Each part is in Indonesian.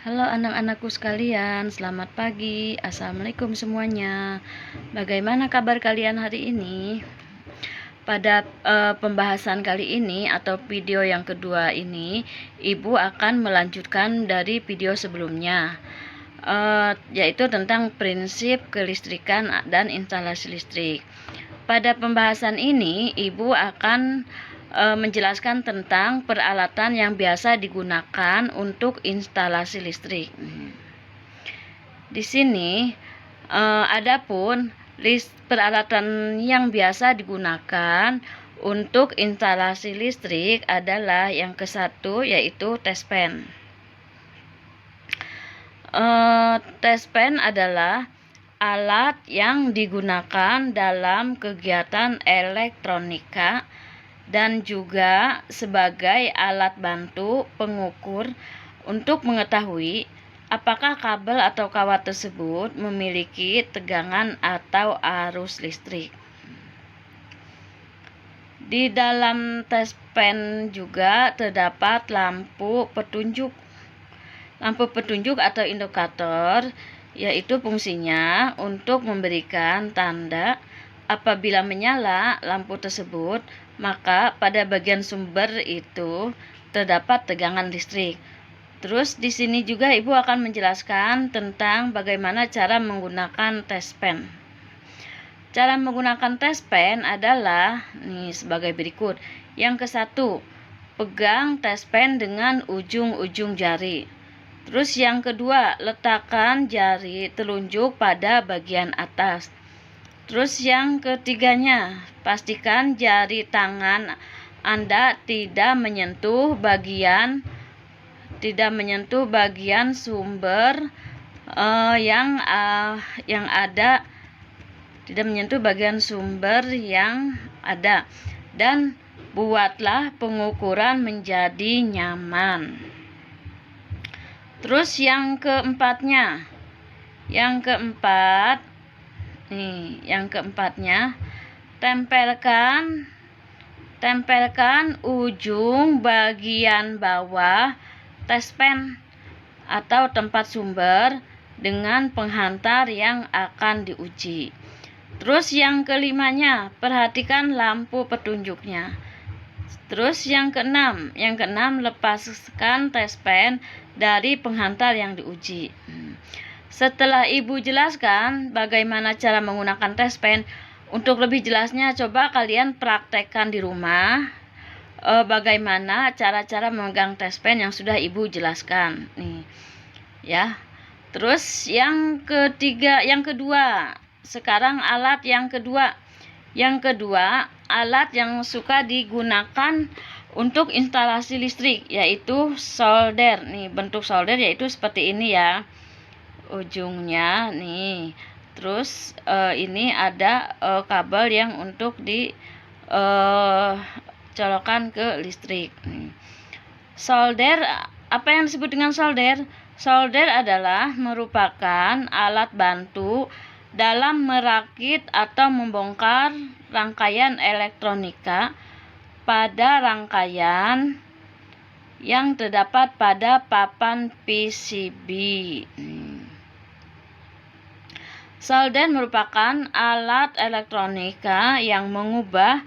Halo anak-anakku sekalian, selamat pagi. Assalamualaikum semuanya. Bagaimana kabar kalian hari ini? Pada pembahasan kali ini atau video yang kedua ini, Ibu akan melanjutkan dari video sebelumnya, yaitu tentang prinsip kelistrikan dan instalasi listrik. Pada pembahasan ini, Ibu akan menjelaskan tentang peralatan yang biasa digunakan untuk instalasi listrik. Di sini adapun peralatan yang biasa digunakan untuk instalasi listrik adalah yang ke-1, yaitu tespen. Tespen adalah alat yang digunakan dalam kegiatan elektronika dan juga sebagai alat bantu pengukur untuk mengetahui apakah kabel atau kawat tersebut memiliki tegangan atau arus listrik. Di dalam tespen juga terdapat lampu petunjuk. Lampu petunjuk atau indikator, yaitu fungsinya untuk memberikan tanda apabila menyala lampu tersebut, maka pada bagian sumber itu terdapat tegangan listrik. Terus di sini juga Ibu akan menjelaskan tentang bagaimana cara menggunakan tespen. Cara menggunakan tespen adalah sebagai berikut. Yang ke-1, pegang tespen dengan ujung-ujung jari. Terus yang kedua, letakkan jari telunjuk pada bagian atas. Terus yang ketiganya, pastikan jari tangan Anda tidak menyentuh bagian sumber yang ada, dan buatlah pengukuran menjadi nyaman. Terus yang keempatnya, tempelkan ujung bagian bawah tespen atau tempat sumber dengan penghantar yang akan diuji. Terus yang kelimanya, perhatikan lampu petunjuknya. Terus yang keenam, lepaskan tespen dari penghantar yang diuji. Setelah Ibu jelaskan bagaimana cara menggunakan tespen, untuk lebih jelasnya coba kalian praktekkan di rumah bagaimana cara-cara memegang tespen yang sudah Ibu jelaskan nih. Ya. Terus yang kedua, sekarang alat yang kedua. Yang kedua, alat yang suka digunakan untuk instalasi listrik, yaitu solder. Nih, bentuk solder yaitu seperti ini ya. Ujungnya nih. Terus ini ada kabel yang untuk dicolokkan ke listrik. Solder, apa yang disebut dengan solder? Solder adalah merupakan alat bantu dalam merakit atau membongkar rangkaian elektronika pada rangkaian yang terdapat pada papan PCB. Solder merupakan alat elektronika yang mengubah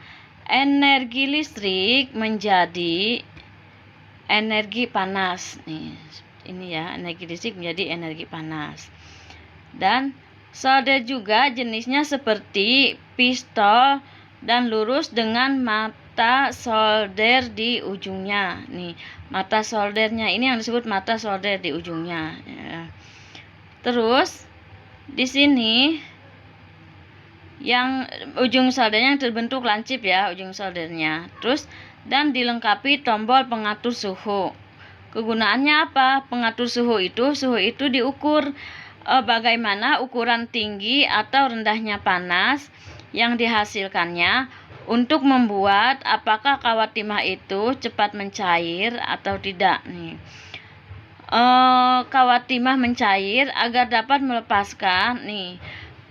energi listrik menjadi energi panas. Ini ya, energi listrik menjadi energi panas. Dan solder juga jenisnya seperti pistol dan lurus dengan mata solder di ujungnya. Nih, mata soldernya ini yang disebut mata solder di ujungnya. Ya. Terus di sini yang ujung soldernya yang terbentuk lancip ya, ujung soldernya. Terus dan dilengkapi tombol pengatur suhu. Kegunaannya apa? Pengatur suhu itu diukur bagaimana ukuran tinggi atau rendahnya panas yang dihasilkannya untuk membuat apakah kawat timah itu cepat mencair atau tidak. Nih, kawat timah mencair agar dapat melepaskan. Nih,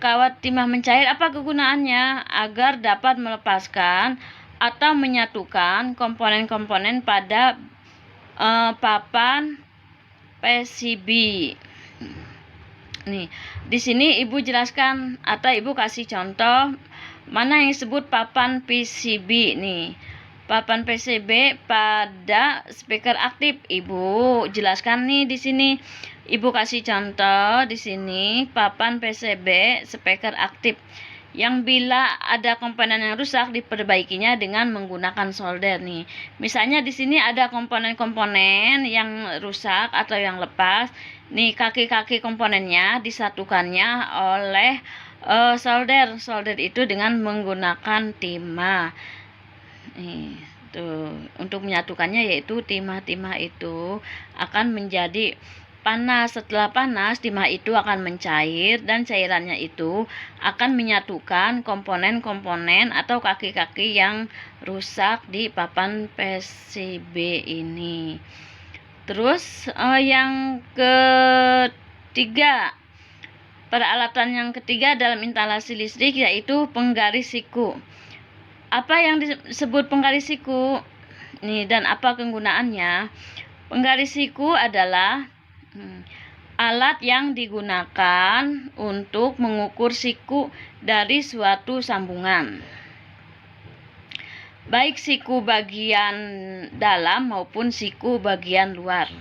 kawat timah mencair apa kegunaannya? Agar dapat melepaskan atau menyatukan komponen-komponen pada papan PCB. Nih, di sini Ibu jelaskan atau Ibu kasih contoh mana yang disebut papan PCB nih. Papan PCB pada speaker aktif. Ibu jelaskan nih di sini. Ibu kasih contoh di sini papan PCB speaker aktif yang bila ada komponen yang rusak diperbaikinya dengan menggunakan solder nih. Misalnya di sini ada komponen-komponen yang rusak atau yang lepas. Nih kaki-kaki komponennya disatukannya oleh solder. Solder itu dengan menggunakan timah. Nih, tuh untuk menyatukannya yaitu timah-timah itu akan menjadi panas. Setelah panas, timah itu akan mencair dan cairannya itu akan menyatukan komponen-komponen atau kaki-kaki yang rusak di papan PCB ini. Terus yang ketiga, peralatan yang ketiga dalam instalasi listrik yaitu penggaris siku. Apa yang disebut penggaris siku? Nih, dan apa kegunaannya? Penggaris siku adalah alat yang digunakan untuk mengukur siku dari suatu sambungan, baik siku bagian dalam maupun siku bagian luar.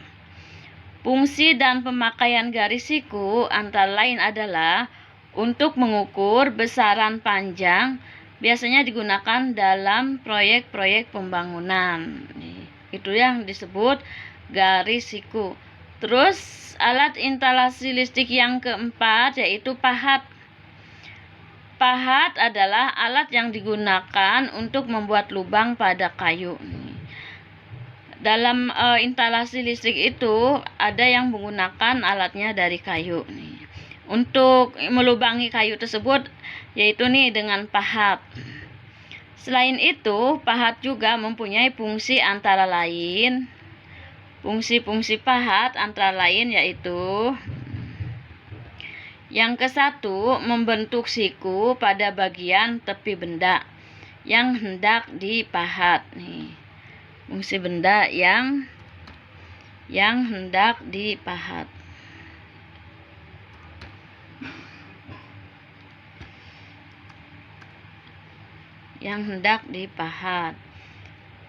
Fungsi dan pemakaian garis siku antara lain adalah untuk mengukur besaran panjang, biasanya digunakan dalam proyek-proyek pembangunan. Itu yang disebut garis siku. Terus alat instalasi listrik yang keempat yaitu pahat. Pahat adalah alat yang digunakan untuk membuat lubang pada kayu. Dalam instalasi listrik itu ada yang menggunakan alatnya dari kayu. Untuk melubangi kayu tersebut yaitu nih dengan pahat. Selain itu, pahat juga mempunyai fungsi antara lain. Fungsi-fungsi pahat antara lain yaitu yang ke-1, membentuk siku pada bagian tepi benda yang hendak dipahat. Nih, fungsi benda yang hendak dipahat. Yang hendak dipahat.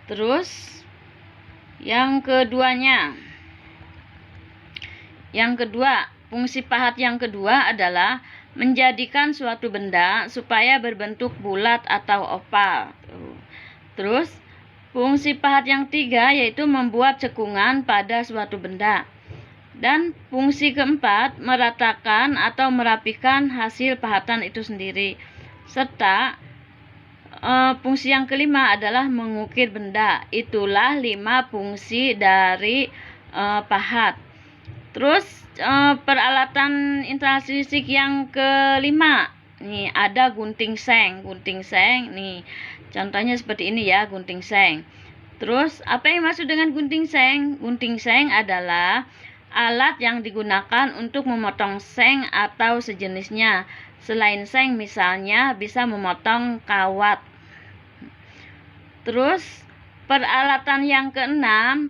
Terus yang kedua, fungsi pahat yang kedua adalah menjadikan suatu benda supaya berbentuk bulat atau oval. Terus fungsi pahat yang tiga yaitu membuat cekungan pada suatu benda. Dan fungsi keempat, meratakan atau merapikan hasil pahatan itu sendiri. Serta fungsi yang kelima adalah mengukir benda. Itulah 5 fungsi dari pahat. Terus peralatan instalasi listrik yang kelima, nih ada gunting seng. Gunting seng, nih contohnya seperti ini ya, gunting seng. Terus apa yang maksud dengan gunting seng? Gunting seng adalah alat yang digunakan untuk memotong seng atau sejenisnya. Selain seng misalnya bisa memotong kawat. Terus peralatan yang keenam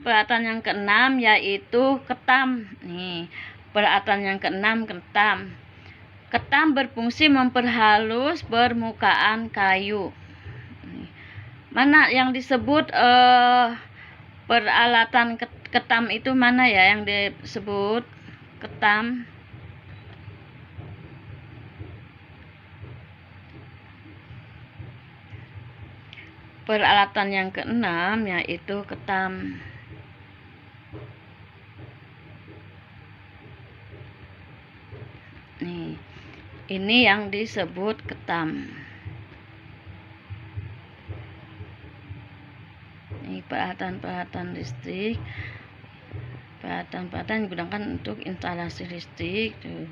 yaitu ketam. Nih, peralatan yang keenam ketam. Ketam berfungsi memperhalus permukaan kayu. Mana yang disebut peralatan ketam itu mana ya yang disebut ketam? Peralatan yang keenam yaitu ketam. Nih, ini yang disebut ketam. Ini peralatan listrik. Peralatan digunakan untuk instalasi listrik. Tuh.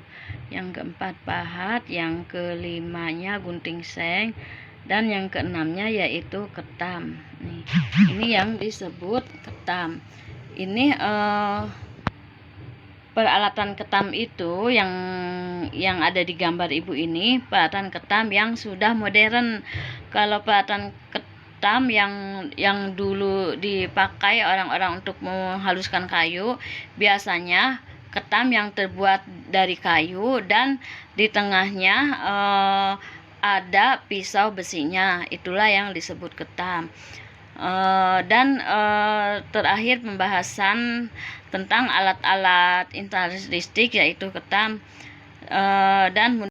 Yang keempat pahat, yang kelimanya gunting seng, dan yang keenamnya yaitu ketam. Nih, ini yang disebut ketam. Ini peralatan ketam itu yang ada di gambar ibu ini, peralatan ketam yang sudah modern. Kalau peralatan ketam yang dulu dipakai orang-orang untuk menghaluskan kayu. Biasanya ketam yang terbuat dari kayu dan di tengahnya ada pisau besinya, itulah yang disebut ketam. Dan terakhir pembahasan tentang alat-alat interior listrik yaitu ketam, dan